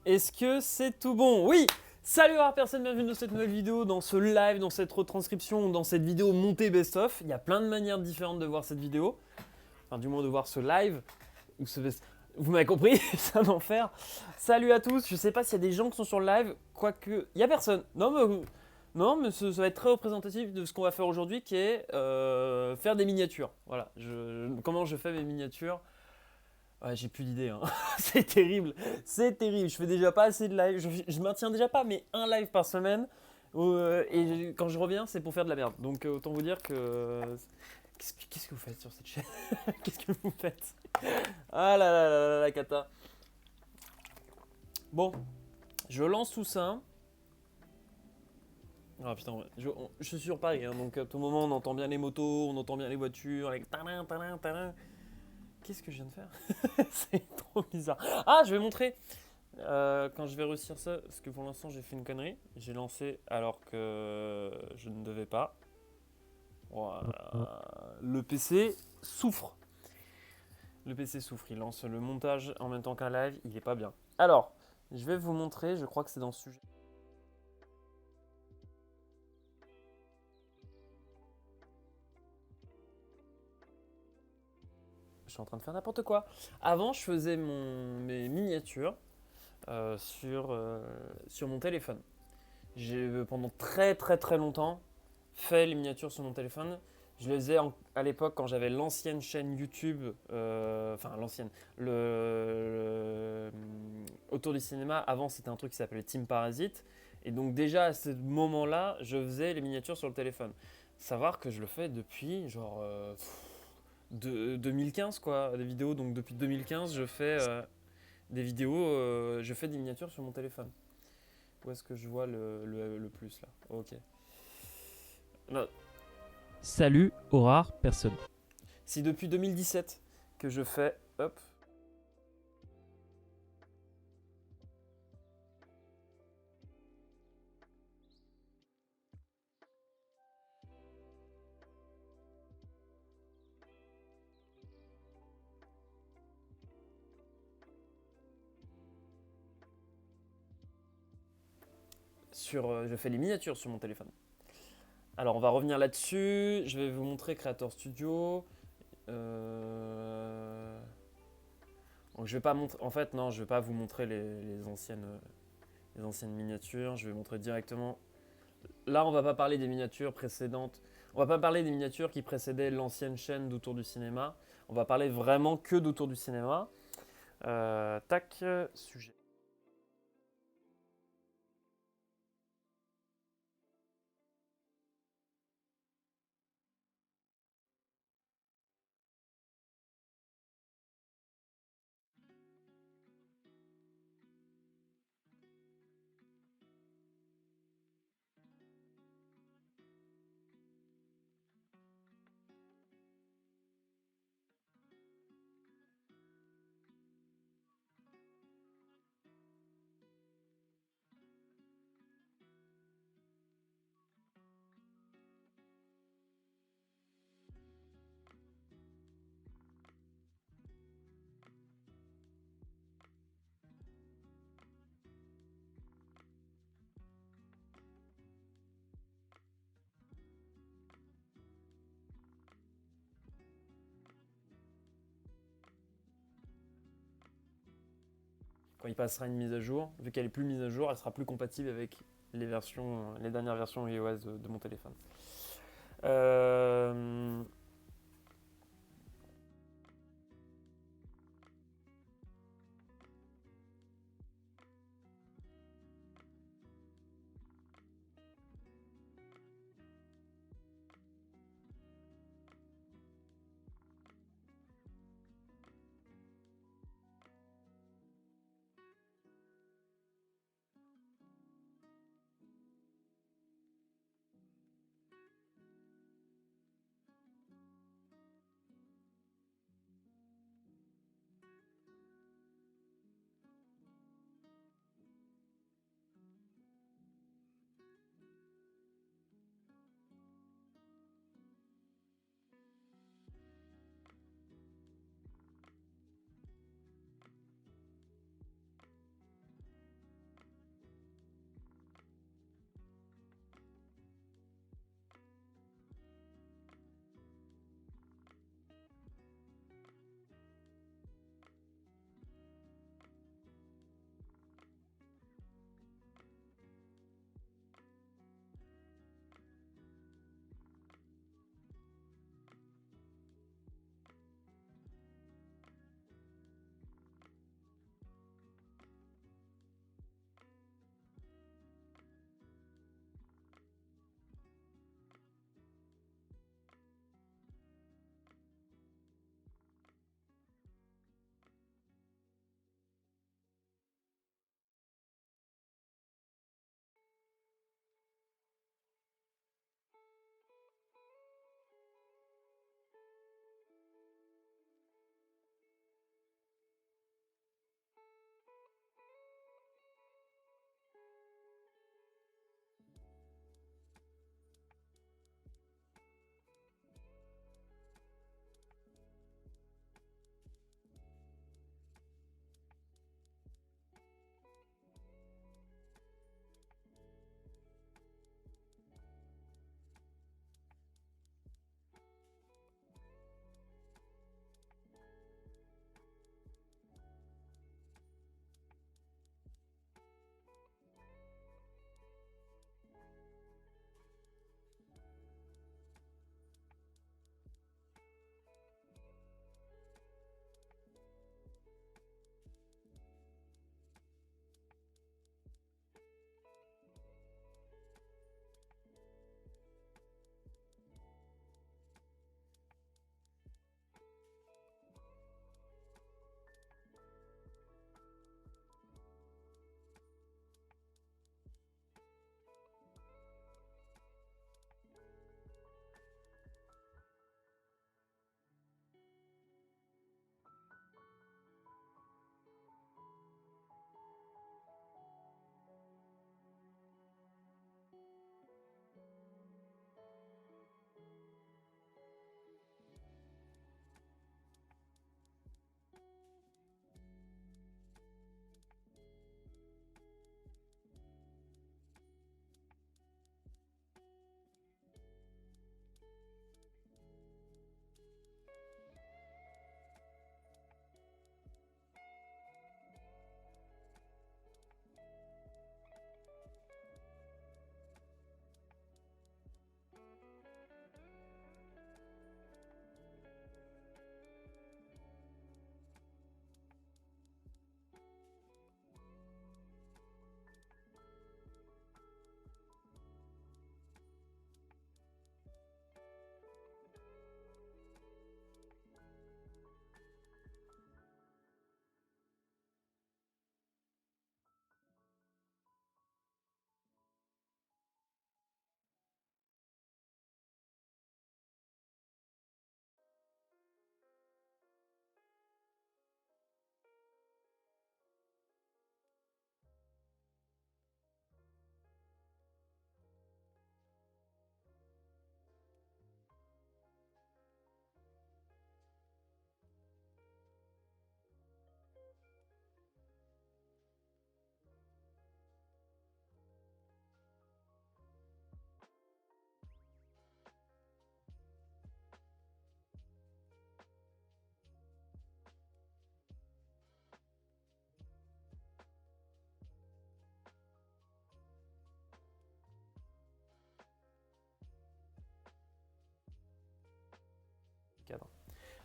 Est-ce que c'est tout bon? Oui! Salut à personne, bienvenue dans cette nouvelle vidéo, dans ce live, dans cette retranscription, dans cette vidéo montée best-of. Il y a plein de manières différentes de voir cette vidéo, enfin du moins de voir ce live, ou ce best. Vous m'avez compris, c'est un enfer. Salut à tous, je sais pas s'il y a des gens qui sont sur le live, quoique, il y a personne. Non mais ça va être très représentatif de ce qu'on va faire aujourd'hui, qui est faire des miniatures. Voilà, comment je fais mes miniatures. Ouais, j'ai plus d'idées, hein. C'est terrible, c'est terrible. Je fais déjà pas assez de live. Je maintiens déjà pas, mais un live par semaine. Et quand je reviens, c'est pour faire de la merde. Donc autant vous dire que. Qu'est-ce que vous faites sur cette chaîne? Qu'est-ce que vous faites? Ah là là là là, la cata. Bon, je lance tout ça. Ah putain, je suis sur Paris, hein, donc à tout moment on entend bien les motos, on entend bien les voitures, avec talin, talin, talin. Qu'est-ce que je viens de faire? C'est trop bizarre. Ah, je vais montrer. Quand je vais réussir ça, parce que pour l'instant j'ai fait une connerie, j'ai lancé alors que je ne devais pas. Voilà. Le PC souffre. Le PC souffre, il lance le montage en même temps qu'un live, il est pas bien. Alors, je vais vous montrer, je crois que c'est dans ce sujet. Je suis en train de faire n'importe quoi. Avant, je faisais mes miniatures sur mon téléphone. J'ai pendant très très très longtemps fait les miniatures sur mon téléphone. Je les faisais à l'époque quand j'avais l'ancienne chaîne YouTube, enfin l'ancienne, autour du cinéma. Avant, c'était un truc qui s'appelait Team Parasite. Et donc déjà à ce moment-là, je faisais les miniatures sur le téléphone. Savoir que je le fais depuis genre de 2015 quoi, des vidéos. Donc depuis 2015, je fais des vidéos, je fais des miniatures sur mon téléphone. Où est-ce que je vois le plus là? Ok. Non, Salut aux rares personnes. si depuis 2017 que je fais, hop, je fais les miniatures sur mon téléphone. Alors on va revenir là-dessus. Je vais vous montrer Creator Studio. Donc je vais pas montrer. En fait non, je vais pas vous montrer les anciennes miniatures. Je vais montrer directement. Là, on va pas parler des miniatures précédentes. On va pas parler des miniatures qui précédaient l'ancienne chaîne d'Autour du cinéma. On va parler vraiment que d'Autour du cinéma. Tac, sujet. Quand il passera une mise à jour, vu qu'elle est plus mise à jour, elle sera plus compatible avec les dernières versions iOS de mon téléphone. Euh,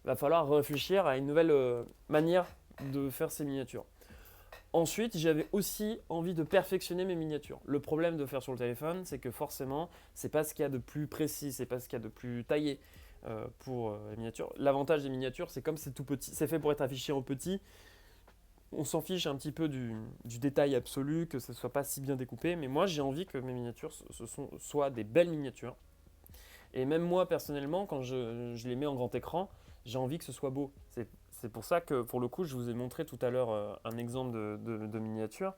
va falloir réfléchir à une nouvelle manière de faire ces miniatures. Ensuite, j'avais aussi envie de perfectionner mes miniatures. Le problème de faire sur le téléphone, c'est que forcément, c'est pas ce qu'il y a de plus précis, c'est pas ce qu'il y a de plus taillé pour les miniatures. L'avantage des miniatures, c'est comme c'est tout petit, c'est fait pour être affiché en petit, on s'en fiche un petit peu du détail absolu, que ce ne soit pas si bien découpé, mais moi j'ai envie que mes miniatures soient des belles miniatures. Et même moi personnellement, quand je les mets en grand écran, j'ai envie que ce soit beau. C'est pour ça que pour le coup, je vous ai montré tout à l'heure un exemple de miniature.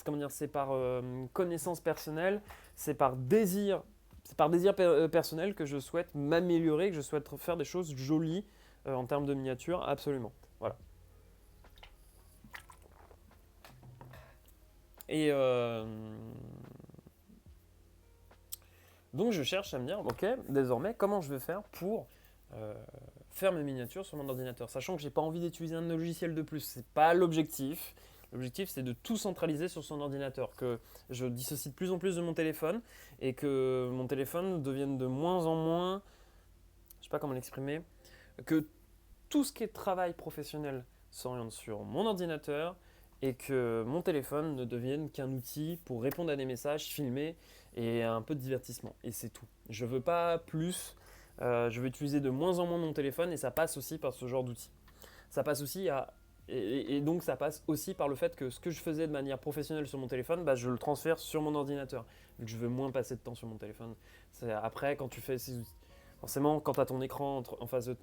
Comment dire, c'est par connaissance personnelle, c'est par désir personnel que je souhaite m'améliorer, que je souhaite faire des choses jolies en termes de miniature, absolument. Voilà. Et donc je cherche à me dire, ok, désormais, comment je vais faire pour faire mes miniatures sur mon ordinateur, sachant que j'ai pas envie d'utiliser un logiciel de plus, c'est pas l'objectif. L'objectif, c'est de tout centraliser sur son ordinateur, que je dissocie de plus en plus de mon téléphone et que mon téléphone devienne de moins en moins, je sais pas comment l'exprimer, que tout ce qui est travail professionnel s'oriente sur mon ordinateur et que mon téléphone ne devienne qu'un outil pour répondre à des messages, filmer et un peu de divertissement. Et c'est tout. Je veux pas plus. Je veux utiliser de moins en moins mon téléphone et ça passe aussi par ce genre d'outils. Ça passe aussi à et donc ça passe aussi par le fait que ce que je faisais de manière professionnelle sur mon téléphone, bah, je le transfère sur mon ordinateur, vu que je veux moins passer de temps sur mon téléphone. Après, quand tu fais ces outils, forcément, quand tu as ton écran en face de...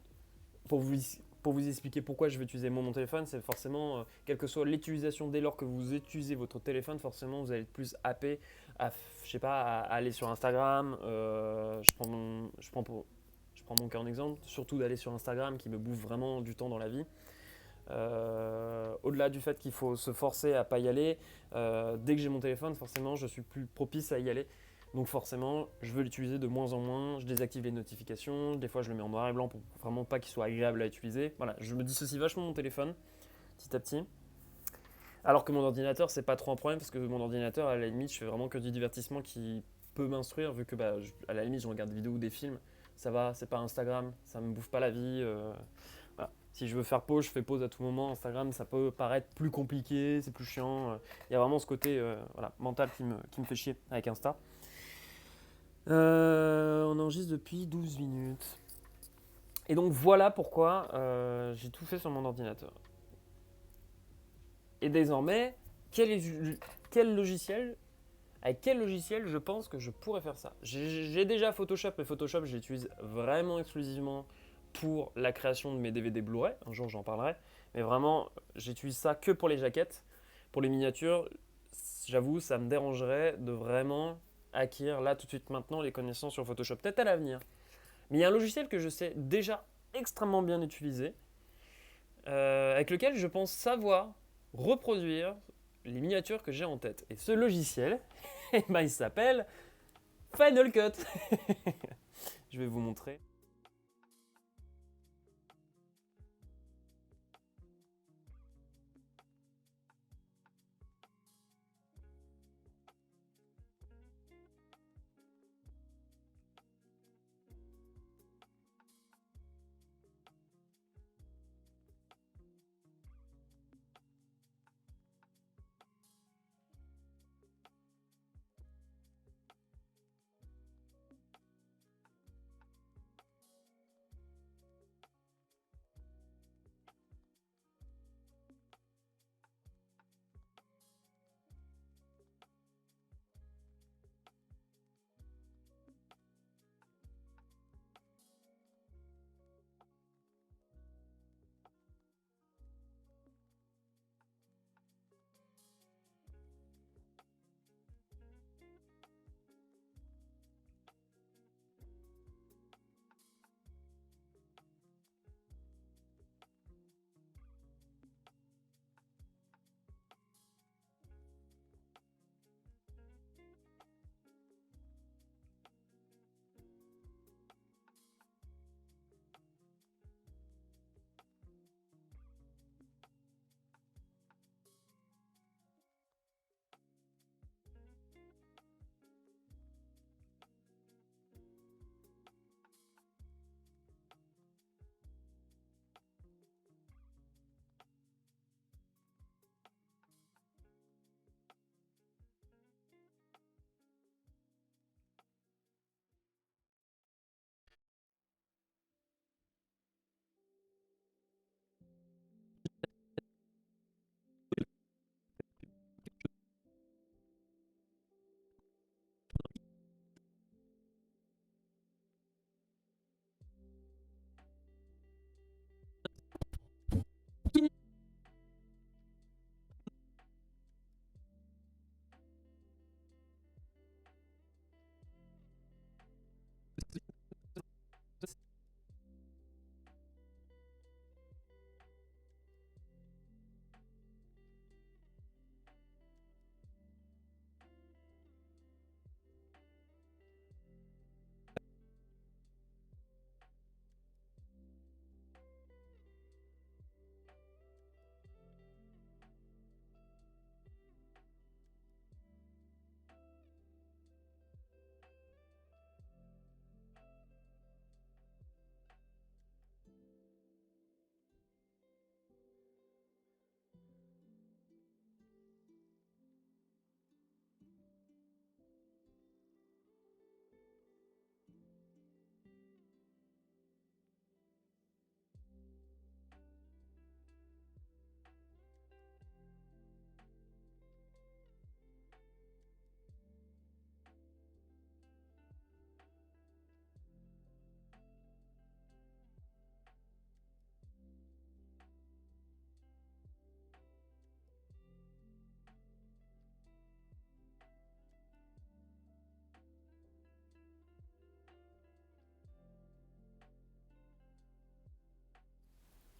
Pour vous expliquer pourquoi je vais utiliser mon téléphone, c'est forcément, quelle que soit l'utilisation, dès lors que vous utilisez votre téléphone, forcément, vous allez être plus happé à, je sais pas, à aller sur Instagram. Je prends mon cas en exemple, surtout d'aller sur Instagram qui me bouffe vraiment du temps dans la vie. Au-delà du fait qu'il faut se forcer à ne pas y aller, dès que j'ai mon téléphone, forcément, je suis plus propice à y aller. Donc forcément, je veux l'utiliser de moins en moins. Je désactive les notifications. Des fois, je le mets en noir et blanc pour vraiment pas qu'il soit agréable à utiliser. Voilà, je me dissocie vachement mon téléphone, petit à petit. Alors que mon ordinateur, c'est pas trop un problème parce que mon ordinateur, à la limite, je fais vraiment que du divertissement qui peut m'instruire vu que bah, à la limite, je regarde des vidéos ou des films. Ça va, c'est pas Instagram, ça me bouffe pas la vie. Voilà. Si je veux faire pause, je fais pause à tout moment. Instagram, ça peut paraître plus compliqué, c'est plus chiant. Il y a vraiment ce côté voilà, mental qui me fait chier avec Insta. On enregistre depuis 12 minutes. Et donc voilà pourquoi j'ai tout fait sur mon ordinateur. Et désormais, quel logiciel, avec quel logiciel je pense que je pourrais faire ça? J'ai déjà Photoshop, mais Photoshop, je l'utilise vraiment exclusivement pour la création de mes DVD Blu-ray. Un jour, j'en parlerai. Mais vraiment, j'utilise ça que pour les jaquettes. Pour les miniatures, j'avoue, ça me dérangerait de vraiment acquérir là tout de suite maintenant les connaissances sur Photoshop. Peut-être à l'avenir. Mais il y a un logiciel que je sais déjà extrêmement bien utiliser, avec lequel je pense savoir reproduire les miniatures que j'ai en tête. Et ce logiciel, il s'appelle Final Cut. Je vais vous montrer.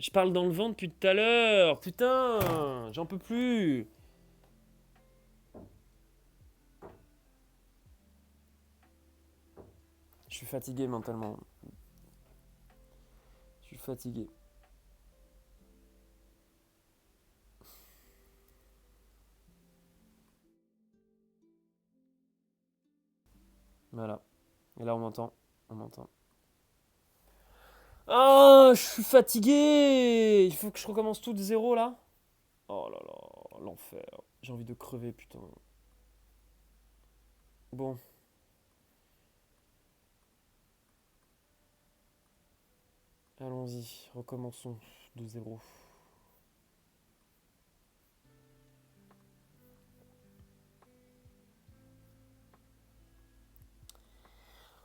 Je parle dans le vent depuis tout à l'heure. Putain, j'en peux plus. Je suis fatigué mentalement. Je suis fatigué. Voilà. Et là, on m'entend. On m'entend. Ah, je suis fatigué. Il faut que je recommence tout de zéro là. Oh là là, l'enfer. J'ai envie de crever, putain. Bon. Allons-y, recommençons de zéro.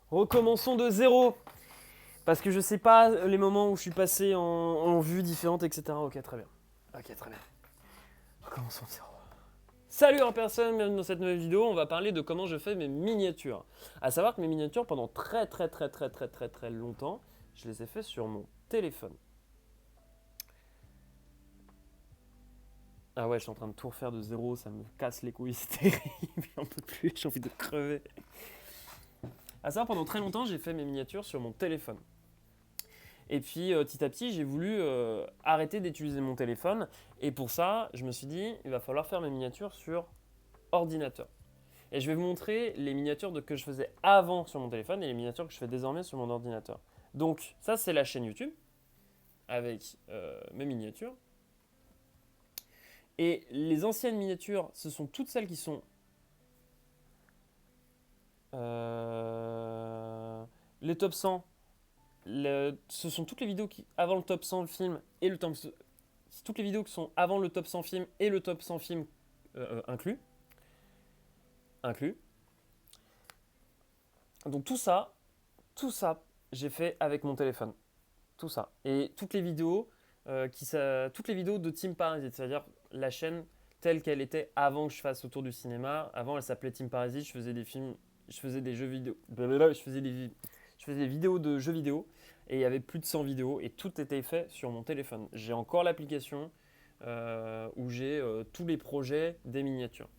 Recommençons de zéro. Parce que je sais pas les moments où je suis passé en vues différentes, etc. Ok, très bien. Ok, très bien. Recommençons de zéro. Salut en personne, bienvenue dans cette nouvelle vidéo. On va parler de comment je fais mes miniatures. À savoir que mes miniatures, pendant très longtemps, je les ai fait sur mon téléphone. Ah ouais, je suis en train de tout refaire de zéro, ça me casse les couilles, c'est terrible, j'en peux plus, j'ai envie de crever. À savoir, pendant très longtemps, j'ai fait mes miniatures sur mon téléphone. Et puis, petit à petit, j'ai voulu arrêter d'utiliser mon téléphone. Et pour ça, je me suis dit, il va falloir faire mes miniatures sur ordinateur. Et je vais vous montrer les miniatures que je faisais avant sur mon téléphone et les miniatures que je fais désormais sur mon ordinateur. Donc, ça, c'est la chaîne YouTube avec mes miniatures. Et les anciennes miniatures, ce sont toutes celles qui sont les top 100. Ce sont toutes les vidéos qui, avant le top 100 film et le top, toutes les vidéos qui sont avant le top 100 film et le top 100 film inclus. Donc tout ça, j'ai fait avec mon téléphone. Tout ça. Et toutes les vidéos, toutes les vidéos de Team Parasite, c'est-à-dire la chaîne telle qu'elle était avant que je fasse Autour du cinéma. Avant, elle s'appelait Team Parasite. Je faisais des films, je faisais des jeux vidéo. Je faisais des vidéos de jeux vidéo. Et il y avait plus de 100 vidéos. Et tout était fait sur mon téléphone. J'ai encore l'application où j'ai tous les projets des miniatures.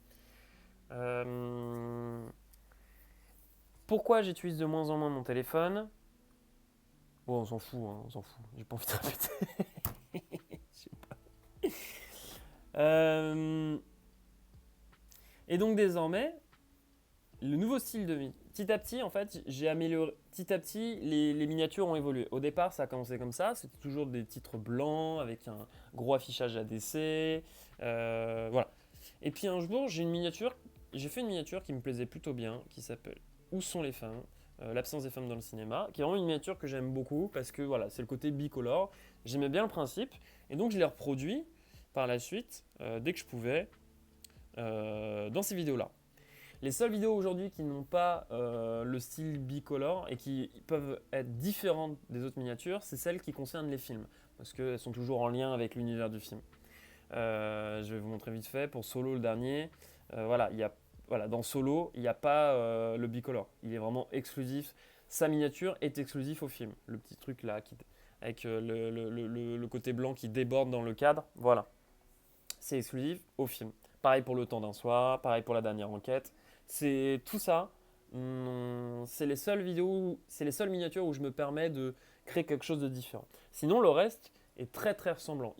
Pourquoi j'utilise de moins en moins mon téléphone? Bon, on s'en fout, hein, on s'en fout. J'ai pas envie de répéter. Je sais pas. Et donc désormais, le nouveau style de petit à petit, en fait, j'ai amélioré. Petit à petit, les miniatures ont évolué. Au départ, ça a commencé comme ça. C'était toujours des titres blancs avec un gros affichage ADC. Voilà. Et puis un jour, j'ai fait une miniature qui me plaisait plutôt bien, qui s'appelle Où sont les femmes? L'absence des femmes dans le cinéma, qui est vraiment une miniature que j'aime beaucoup parce que voilà, c'est le côté bicolore. J'aimais bien le principe et donc je l'ai reproduit par la suite dès que je pouvais dans ces vidéos-là. Les seules vidéos aujourd'hui qui n'ont pas le style bicolore et qui peuvent être différentes des autres miniatures, c'est celles qui concernent les films parce qu'elles sont toujours en lien avec l'univers du film. Je vais vous montrer vite fait pour Solo le dernier. Voilà, dans Solo, il n'y a pas le bicolore. Il est vraiment exclusif. Sa miniature est exclusive au film. Le petit truc là, avec le côté blanc qui déborde dans le cadre. Voilà. C'est exclusif au film. Pareil pour Le Temps d'un soir, pareil pour La Dernière Enquête. C'est tout ça. C'est les seules vidéos, c'est les seules miniatures où je me permets de créer quelque chose de différent. Sinon, le reste est très ressemblant.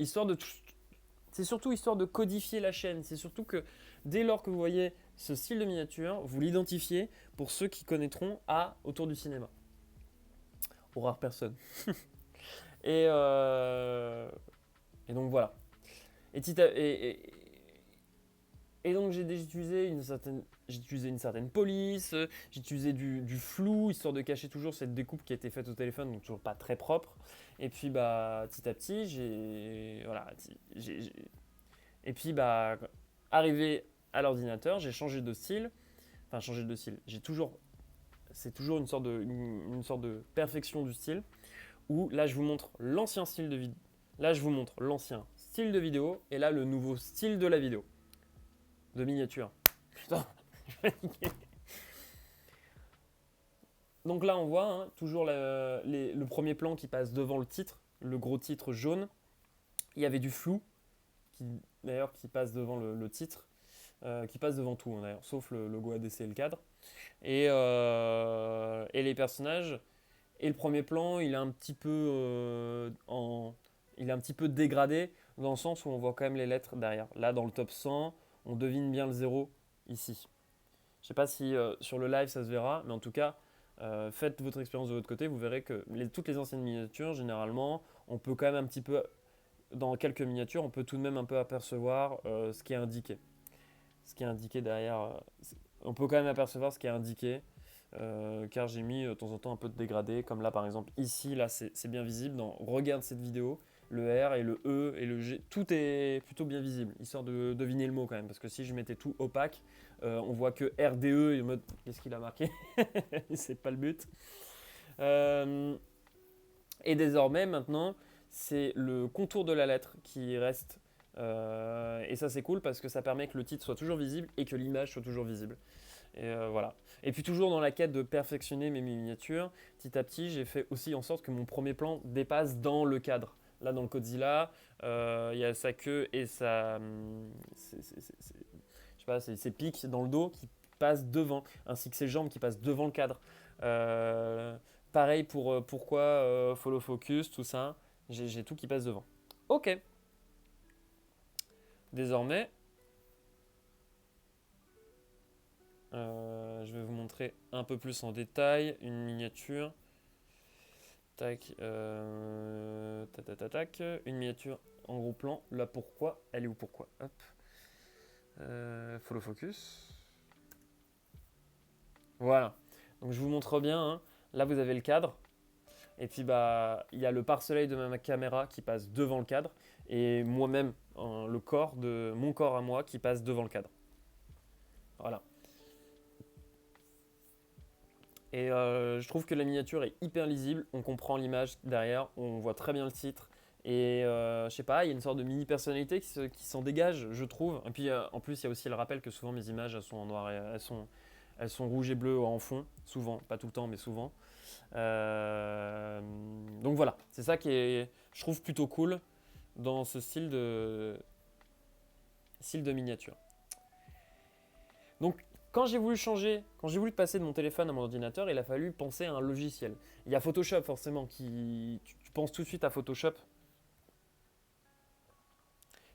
C'est surtout histoire de codifier la chaîne. C'est surtout que dès lors que vous voyez ce style de miniature, vous l'identifiez pour ceux qui connaîtront Autour du cinéma. Aux rares personnes. et donc voilà. Et donc j'ai utilisé une certaine police, j'ai utilisé du flou, histoire de cacher toujours cette découpe qui a été faite au téléphone, donc toujours pas très propre. Et puis petit à petit, et puis arrivé à l'ordinateur, j'ai changé de style. Enfin changé de style. C'est toujours une sorte de perfection du style. Où là je vous montre l'ancien style de vidéo. Là je vous montre l'ancien style de vidéo et là le nouveau style de la vidéo. De miniature. Putain, donc là on voit toujours le premier plan qui passe devant le titre, le gros titre jaune. Il y avait du flou, d'ailleurs qui passe devant le titre, qui passe devant tout hein, d'ailleurs, sauf le logo ADC et le cadre. Et les personnages, et le premier plan, il est un petit peu il est un petit peu dégradé dans le sens où on voit quand même les lettres derrière. Là, dans le top 100, on devine bien le 0 ici. Je ne sais pas si sur le live ça se verra, mais en tout cas, faites votre expérience de votre côté. Vous verrez que toutes les anciennes miniatures, généralement, on peut quand même un petit peu, dans quelques miniatures, on peut tout de même un peu apercevoir ce qui est indiqué. Ce qui est indiqué derrière, on peut quand même apercevoir ce qui est indiqué. Car j'ai mis de temps en temps un peu de dégradé, comme là par exemple ici, là c'est bien visible, regarde cette vidéo, le R et le E et le G, tout est plutôt bien visible, histoire de deviner le mot quand même, parce que si je mettais tout opaque, on voit que RDE et en mode, qu'est-ce qu'il a marqué? C'est pas le but. Et désormais maintenant, c'est le contour de la lettre qui reste, et ça c'est cool parce que ça permet que le titre soit toujours visible et que l'image soit toujours visible. Et voilà. Et puis toujours dans la quête de perfectionner mes miniatures, petit à petit, j'ai fait aussi en sorte que mon premier plan dépasse dans le cadre. Là, dans le Godzilla, il y a sa queue et je sais pas, ses pics dans le dos qui passent devant, ainsi que ses jambes qui passent devant le cadre. Pareil pour pourquoi follow focus, tout ça. J'ai tout qui passe devant. Ok. Désormais, je vais vous montrer un peu plus en détail une miniature. Tac, tac, une miniature en gros plan. Là, pourquoi? Elle est où pourquoi? Hop. Follow focus. Voilà. Donc, je vous montre bien. Hein. Là, vous avez le cadre. Et puis, bah, il y a le pare-soleil de ma caméra qui passe devant le cadre. Et moi-même, le corps de mon corps à moi qui passe devant le cadre. Voilà. Et je trouve que la miniature est hyper lisible, on comprend l'image derrière, on voit très bien le titre. Et je sais pas, il y a une sorte de mini personnalité qui s'en dégage, je trouve. Et puis en plus, il y a aussi le rappel que souvent mes images, elles sont en noir et elles sont rouges et bleues en fond, souvent, pas tout le temps, mais souvent. Donc voilà, c'est ça qui est, je trouve plutôt cool dans ce style de miniature. Donc quand j'ai voulu passer de mon téléphone à mon ordinateur, il a fallu penser à un logiciel. Il y a Photoshop forcément, tu penses tout de suite à Photoshop.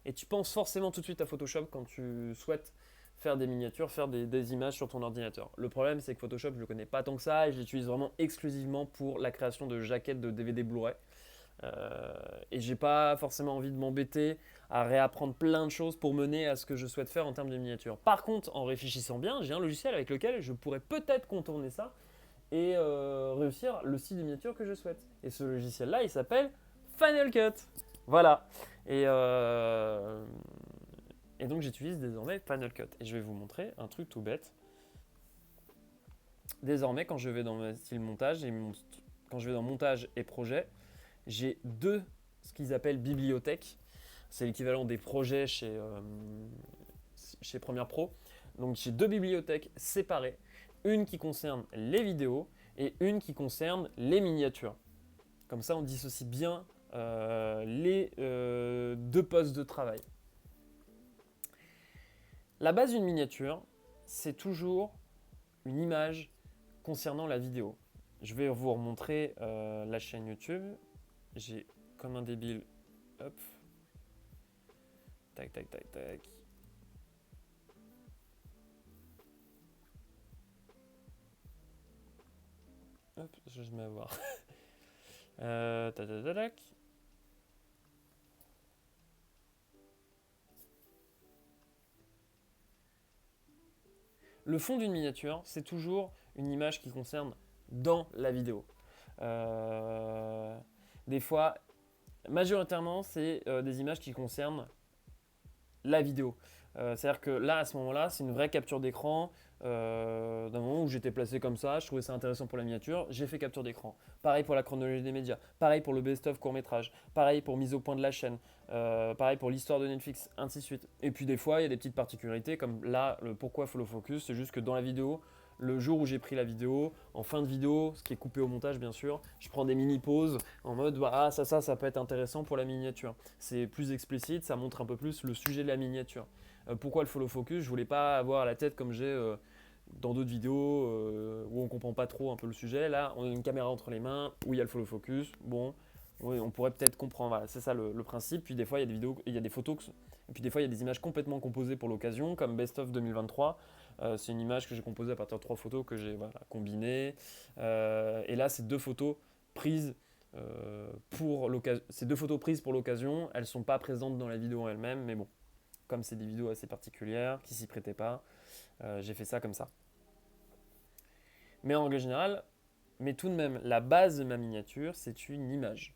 Et tu penses forcément tout de suite à Photoshop quand tu souhaites faire des miniatures, faire des images sur ton ordinateur. Le problème, c'est que Photoshop, je ne le connais pas tant que ça et je l'utilise vraiment exclusivement pour la création de jaquettes de DVD Blu-ray. Et j'ai pas forcément envie de m'embêter à réapprendre plein de choses pour mener à ce que je souhaite faire en termes de miniature. Par contre, en réfléchissant bien, j'ai un logiciel avec lequel je pourrais peut-être contourner ça et réussir le style de miniature que je souhaite. Et ce logiciel-là, il s'appelle Final Cut. Voilà. Et donc j'utilise désormais Final Cut. Et je vais vous montrer un truc tout bête. Désormais, quand je vais dans mon style montage quand je vais dans montage et projet, j'ai ce qu'ils appellent bibliothèques. C'est l'équivalent des projets chez Premiere Pro. Donc j'ai 2 bibliothèques séparées. Une qui concerne les vidéos et une qui concerne les miniatures. Comme ça, on dissocie bien les 2 postes de travail. La base d'une miniature, c'est toujours une image concernant la vidéo. Je vais vous remontrer la chaîne YouTube. J'ai comme un débile, hop, tac, tac, tac, tac. Hop, je vais me voir. Tac, tac, tac, tac. Le fond d'une miniature, c'est toujours une image qui concerne dans la vidéo. Des fois, majoritairement, c'est des images qui concernent la vidéo. C'est-à-dire que là, à ce moment-là, c'est une vraie capture d'écran d'un moment où j'étais placé comme ça, je trouvais ça intéressant pour la miniature, j'ai fait capture d'écran. Pareil pour la chronologie des médias, pareil pour le best-of court-métrage, pareil pour mise au point de la chaîne, pareil pour l'histoire de Netflix, ainsi de suite. Et puis des fois, il y a des petites particularités, comme là, le pourquoi follow focus, c'est juste que dans la vidéo, le jour où j'ai pris la vidéo, en fin de vidéo, ce qui est coupé au montage bien sûr, je prends des mini-pauses en mode ah ça peut être intéressant pour la miniature. C'est plus explicite, ça montre un peu plus le sujet de la miniature. Pourquoi le follow focus? Je voulais pas avoir la tête comme j'ai dans d'autres vidéos où on comprend pas trop un peu le sujet. Là, on a une caméra entre les mains où il y a le follow focus. Bon, oui, on pourrait peut-être comprendre. Voilà, c'est ça le principe. Puis des fois, il y a des vidéos, il y a des photos, et puis des fois, il y a des images complètement composées pour l'occasion, comme Best of 2023. C'est une image que j'ai composée à partir de 3 photos que j'ai combinées. Et là, c'est 2 photos prises pour l'occasion. Ces 2 photos prises pour l'occasion, elles sont pas présentes dans la vidéo en elle-même, mais bon, comme c'est des vidéos assez particulières qui s'y prêtaient pas, j'ai fait ça comme ça. Mais en règle générale, mais tout de même, la base de ma miniature, c'est une image.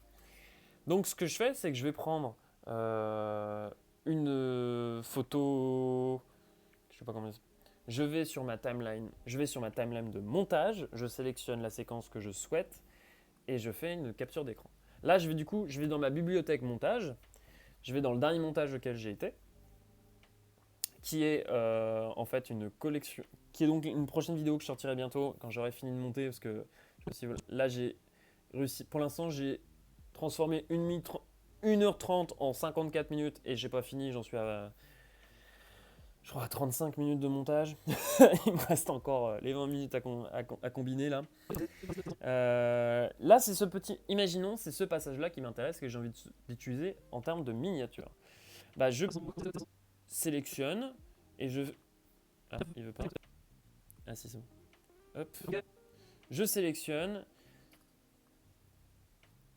Donc ce que je fais, c'est que je vais prendre une photo, je sais pas comment dire. Je vais sur ma timeline de montage, je sélectionne la séquence que je souhaite et je fais une capture d'écran. Là, je vais dans ma bibliothèque montage, je vais dans le dernier montage auquel j'ai été, qui est en fait une collection, qui est donc une prochaine vidéo que je sortirai bientôt quand j'aurai fini de monter, parce que là j'ai réussi, pour l'instant j'ai transformé 1h30 en 54 minutes et j'ai pas fini, j'en suis à je crois à 35 minutes de montage. Il me reste encore les 20 minutes à combiner là. Là c'est ce petit, imaginons c'est ce passage là qui m'intéresse, que j'ai envie d'utiliser en termes de miniature. Bah, je sélectionne et je... Ah, il veut pas. Ah si, c'est bon. Hop. Je sélectionne,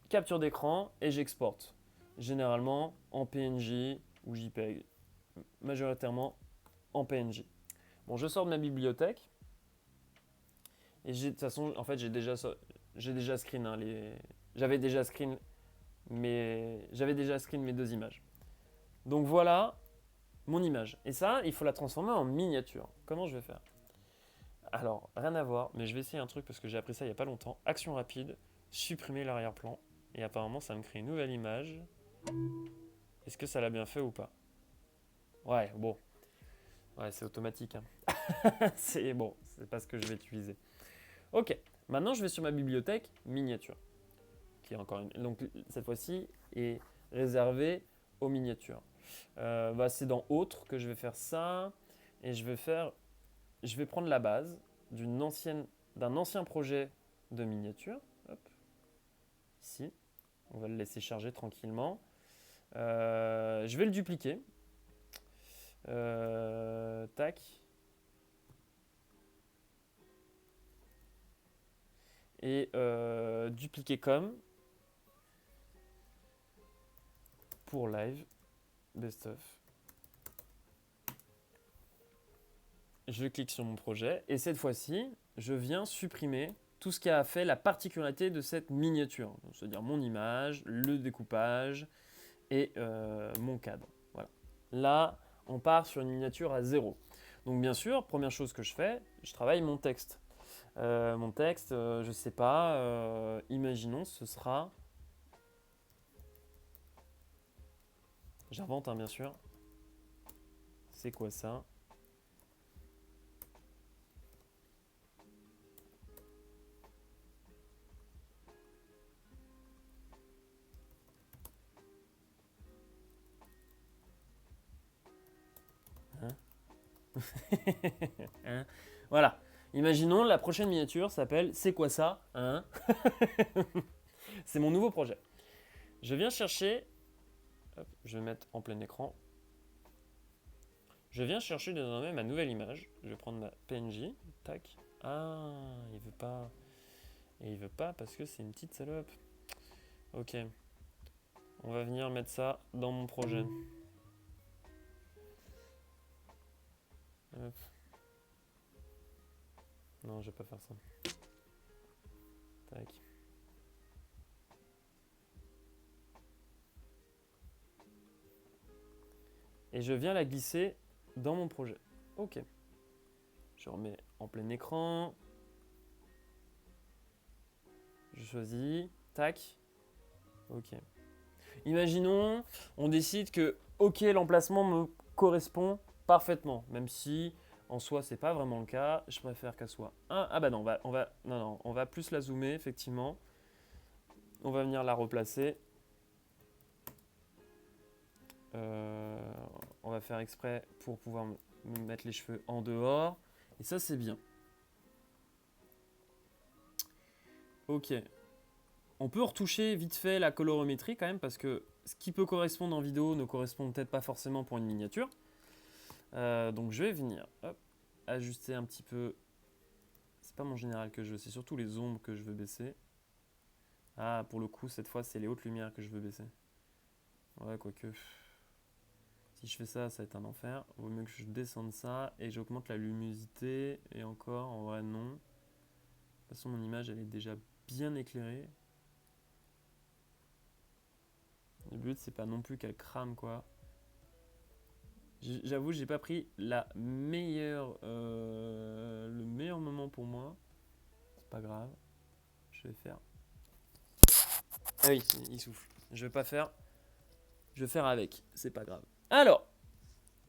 capture d'écran et j'exporte. Généralement en PNG ou JPEG. Majoritairement en PNG. Bon, je sors de ma bibliothèque. Et de toute façon, en fait, j'ai déjà screen j'avais déjà screen mes 2 images. Donc voilà mon image. Et ça, il faut la transformer en miniature. Comment je vais faire? Alors, rien à voir, mais je vais essayer un truc parce que j'ai appris ça il n'y a pas longtemps. Action rapide, supprimer l'arrière-plan. Et apparemment, ça me crée une nouvelle image. Est-ce que ça l'a bien fait ou pas? Ouais, bon. Ouais, c'est automatique. Hein. C'est bon, c'est pas ce que je vais utiliser. Ok, maintenant je vais sur ma bibliothèque miniature. Qui est encore donc cette fois-ci est réservée aux miniatures. C'est dans Autres que je vais faire ça. Et je vais prendre la base d'un ancien projet de miniature. Hop. Ici. On va le laisser charger tranquillement. Je vais le dupliquer. Tac. Et dupliquer comme pour live best of. Je clique sur mon projet et cette fois-ci, je viens supprimer tout ce qui a fait la particularité de cette miniature, c'est-à-dire mon image, le découpage et mon cadre. Voilà. Là, on part sur une miniature à 0. Donc bien sûr, première chose que je fais, je travaille mon texte. Mon texte, je ne sais pas, imaginons ce sera... J'invente, hein, bien sûr. C'est quoi ça? Hein. Voilà. Imaginons la prochaine miniature s'appelle C'est quoi ça, hein? C'est mon nouveau projet. Je viens chercher, hop, je vais mettre en plein écran. Je viens chercher désormais ma nouvelle image. Je vais prendre ma PNJ, tac. Ah, il veut pas. Et il veut pas parce que c'est une petite salope. Ok. On va venir mettre ça dans mon projet. Hop. Non, je vais pas faire ça. Tac. Et je viens la glisser dans mon projet. Ok. Je remets en plein écran. Je choisis. Tac. Ok. Imaginons, on décide que, ok, l'emplacement me correspond parfaitement, même si en soi c'est pas vraiment le cas. Je préfère qu'elle soit 1. Ah bah non, on va plus la zoomer effectivement. On va venir la replacer. On va faire exprès pour pouvoir me mettre les cheveux en dehors. Et ça c'est bien. Ok. On peut retoucher vite fait la colorimétrie quand même parce que ce qui peut correspondre en vidéo ne correspond peut-être pas forcément pour une miniature. Donc je vais venir ajuster un petit peu. C'est pas mon général que je veux, c'est surtout les ombres que je veux baisser. Ah, pour le coup, cette fois, c'est les hautes lumières que je veux baisser. Ouais, quoique. Si je fais ça, ça va être un enfer. Il vaut mieux que je descende ça et j'augmente la luminosité. Et encore, en vrai, non. De toute façon, mon image, elle est déjà bien éclairée. Le but, c'est pas non plus qu'elle crame, quoi. J'avoue, j'ai pas pris le meilleur moment pour moi. C'est pas grave. Je vais faire. Ah oui, il souffle. Je vais pas faire. Je vais faire avec. C'est pas grave. Alors,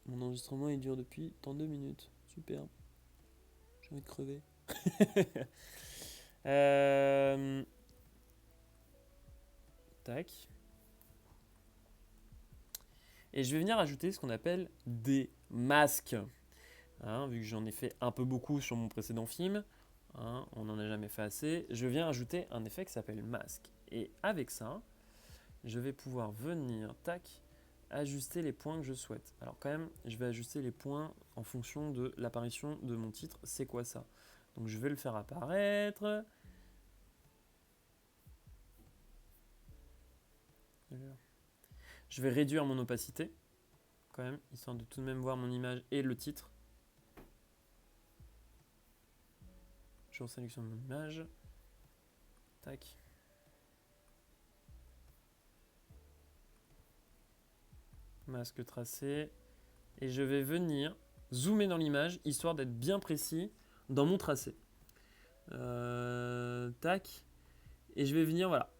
mon enregistrement il dure depuis 32 minutes. Super. J'ai envie de crever. Tac. Et je vais venir ajouter ce qu'on appelle des masques. Hein, vu que j'en ai fait un peu beaucoup sur mon précédent film, hein, on n'en a jamais fait assez, je viens ajouter un effet qui s'appelle masque. Et avec ça, je vais pouvoir venir, tac, ajuster les points que je souhaite. Alors quand même, je vais ajuster les points en fonction de l'apparition de mon titre. C'est quoi ça? Donc je vais le faire apparaître. Je vais réduire mon opacité, quand même, histoire de tout de même voir mon image et le titre. Je resélectionne mon image. Tac. Masque tracé. Et je vais venir zoomer dans l'image, histoire d'être bien précis dans mon tracé. Tac. Et je vais venir, voilà,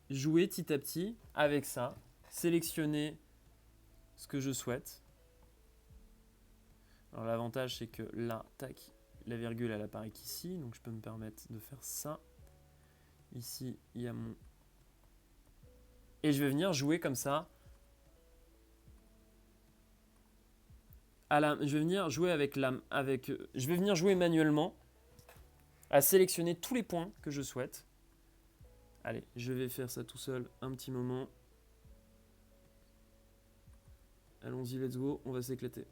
jouer petit à petit avec ça. Sélectionner ce que je souhaite. Alors l'avantage, c'est que là, tac, la virgule, elle apparaît qu'ici. Donc je peux me permettre de faire ça. Ici, il y a mon... Et je vais venir jouer comme ça. Je vais venir jouer je vais venir jouer manuellement à sélectionner tous les points que je souhaite. Allez, je vais faire ça tout seul un petit moment. Allons-y, let's go, on va s'éclater.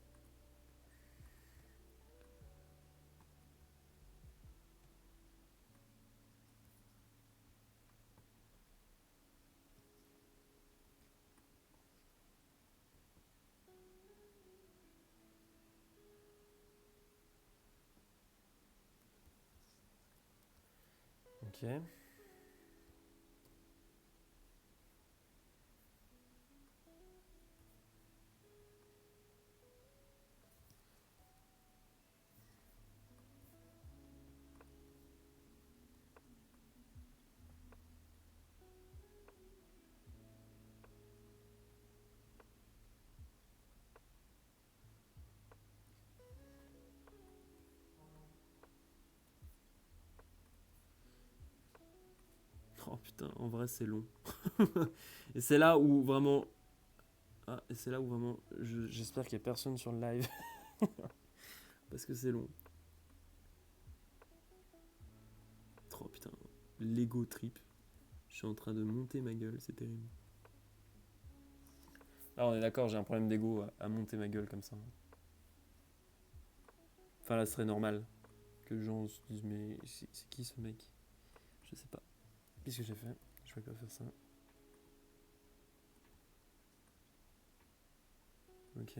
Ok. Oh putain, en vrai c'est long. Et c'est là où vraiment... Ah, et c'est là où vraiment... J'espère qu'il n'y a personne sur le live. Parce que c'est long. Oh putain, l'ego trip. Je suis en train de monter ma gueule, c'est terrible. Là on est d'accord, j'ai un problème d'ego à monter ma gueule comme ça. Enfin là ce serait normal que les gens se disent mais c'est qui ce mec? Je sais pas. Qu'est-ce que j'ai fait? Je vais pas faire ça. Ok.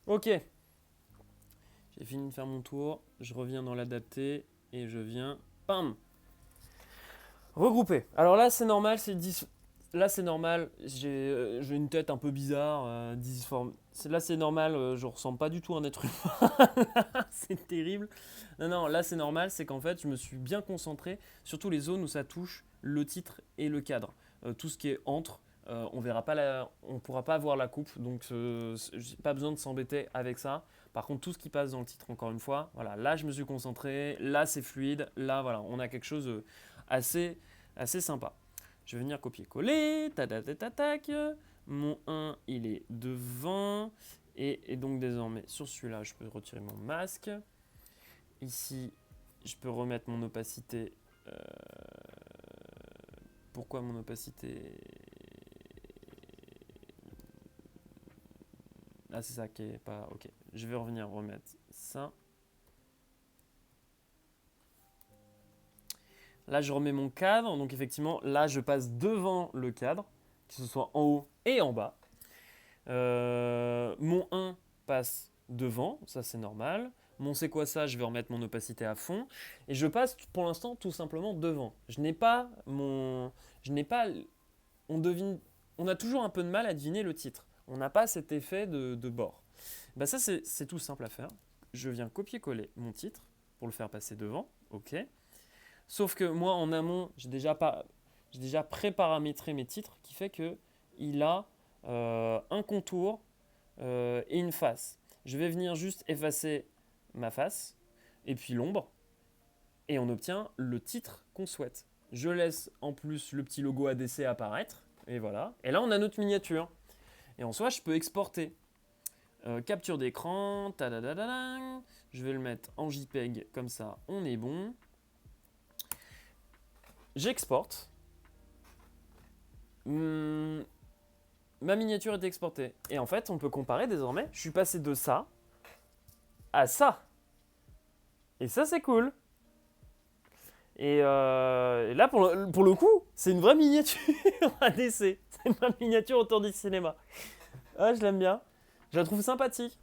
Ok. J'ai fini de faire mon tour. Je reviens dans l'adapté et je viens. Pam. Regrouper. Alors là, c'est normal, c'est 10. Là, c'est normal. J'ai une tête un peu bizarre, difforme. Là, c'est normal. Je ressemble pas du tout à un être humain. C'est terrible. Non, non, là, c'est normal. C'est qu'en fait, je me suis bien concentré sur toutes les zones où ça touche le titre et le cadre. Tout ce qui est entre, on verra pas on pourra pas voir la coupe. Donc, j'ai pas besoin de s'embêter avec ça. Par contre, tout ce qui passe dans le titre, encore une fois, voilà, là, je me suis concentré. Là, c'est fluide. Là, voilà, on a quelque chose assez sympa. Je vais venir copier-coller, tac. Mon 1, il est devant. Et donc désormais, sur celui-là, je peux retirer mon masque. Ici, je peux remettre mon opacité. Pourquoi mon opacité? Ah, c'est ça qui est pas... Ok, je vais revenir remettre ça. Là, je remets mon cadre. Donc, effectivement, là, je passe devant le cadre, que ce soit en haut et en bas. Mon 1 passe devant, ça c'est normal. Mon c'est quoi ça? Je vais remettre mon opacité à fond. Et je passe pour l'instant tout simplement devant. Je n'ai pas mon... Je n'ai pas... On devine... On a toujours un peu de mal à deviner le titre. On n'a pas cet effet de bord. Bah ça, c'est tout simple à faire. Je viens copier-coller mon titre pour le faire passer devant. Ok. Sauf que moi, en amont, j'ai déjà pré-paramétré mes titres qui fait qu'il a un contour et une face. Je vais venir juste effacer ma face et puis l'ombre et on obtient le titre qu'on souhaite. Je laisse en plus le petit logo ADC apparaître et voilà. Et là, on a notre miniature. Et en soi, je peux exporter. Capture d'écran, tadadadadang. Je vais le mettre en JPEG comme ça, on est bon. J'exporte. Ma miniature est exportée. Et en fait, on peut comparer désormais. Je suis passé de ça à ça. Et ça, c'est cool. Et là, pour le coup, c'est une vraie miniature ADC. C'est une vraie miniature autour du cinéma. Ah, je l'aime bien. Je la trouve sympathique.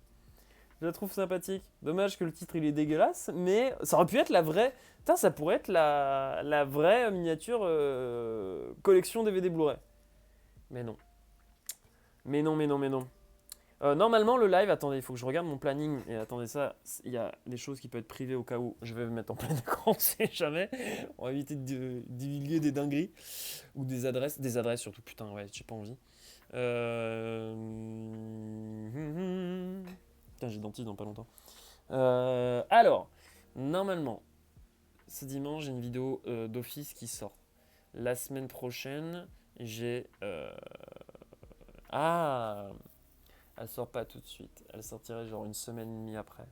Dommage que le titre il est dégueulasse, mais ça aurait pu être la vraie. Putain, ça pourrait être la vraie miniature collection DVD Blu-ray. Mais non. Normalement, le live, attendez, il faut que je regarde mon planning. Et attendez, ça, il y a des choses qui peuvent être privées au cas où je vais me mettre en plein écran, on sait jamais. On va éviter de divulguer des dingueries. Ou des adresses. Des adresses surtout, putain, ouais, j'ai pas envie. Putain, j'ai dentiste dans pas longtemps. Alors, normalement, ce dimanche, j'ai une vidéo d'office qui sort. La semaine prochaine, j'ai... Ah, elle sort pas tout de suite. Elle sortirait genre une semaine et demie après.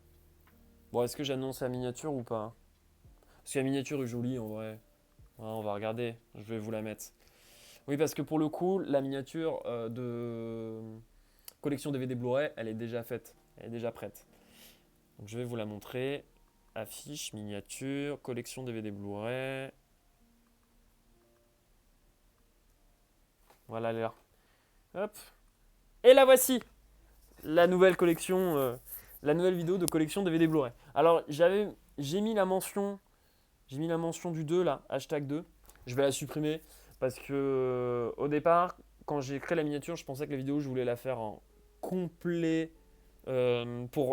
Bon, est-ce que j'annonce la miniature ou pas? Parce que la miniature est jolie en vrai. Ouais, on va regarder, je vais vous la mettre. Oui, parce que pour le coup, la miniature de collection DVD Blu-ray, elle est déjà faite. Elle est déjà prête. Donc je vais vous la montrer. Affiche, miniature, collection DVD Blu-ray. Voilà, elle est là. Hop. Et la voici. La nouvelle collection, la nouvelle vidéo de collection DVD Blu-ray. Alors, j'ai mis la mention du 2 là, hashtag 2. Je vais la supprimer parce que au départ, quand j'ai créé la miniature, je pensais que la vidéo, je voulais la faire en complet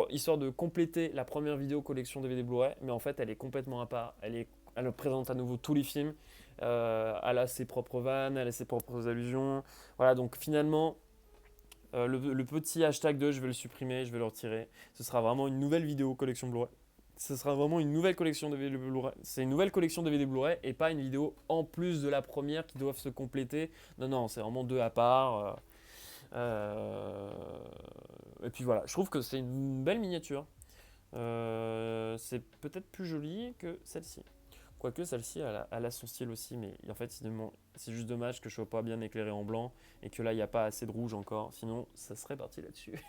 histoire de compléter la première vidéo collection DVD Blu-ray, mais en fait, elle est complètement à part. Elle présente à nouveau tous les films. Elle a ses propres vannes, elle a ses propres allusions. Voilà, donc finalement, le petit hashtag 2, je vais le supprimer, je vais le retirer. Ce sera vraiment une nouvelle vidéo collection Blu-ray. Ce sera vraiment une nouvelle collection de DVD Blu-ray. C'est une nouvelle collection de DVD Blu-ray et pas une vidéo en plus de la première qui doivent se compléter. Non, c'est vraiment deux à part. Et puis voilà, je trouve que c'est une belle miniature. C'est peut-être plus joli que celle-ci. Quoique celle-ci, elle a son style aussi, mais en fait, c'est juste dommage que je ne sois pas bien éclairé en blanc et que là, il n'y a pas assez de rouge encore. Sinon, ça serait parti là-dessus.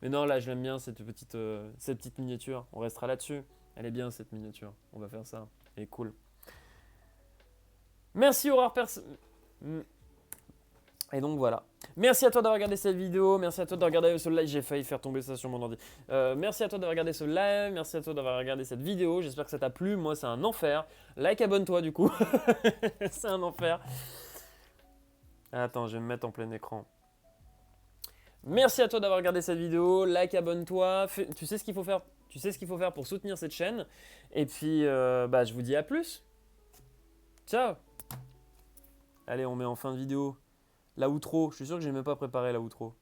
Mais non, là, je l'aime bien, cette petite miniature. On restera là-dessus. Elle est bien, cette miniature. On va faire ça. Elle est cool. Merci, Horreur Person. Et donc voilà. Merci à toi d'avoir regardé cette vidéo, merci à toi de regarder ce live, j'ai failli faire tomber ça sur mon ordi. Merci à toi d'avoir regardé ce live, merci à toi d'avoir regardé cette vidéo, j'espère que ça t'a plu, moi c'est un enfer. Like, abonne-toi du coup, c'est un enfer. Attends, je vais me mettre en plein écran. Merci à toi d'avoir regardé cette vidéo, like, abonne-toi, tu sais ce qu'il faut faire, tu sais ce qu'il faut faire pour soutenir cette chaîne. Et puis, je vous dis à plus. Ciao. Allez, on met en fin de vidéo. La outro, je suis sûr que j'ai même pas préparé la outro.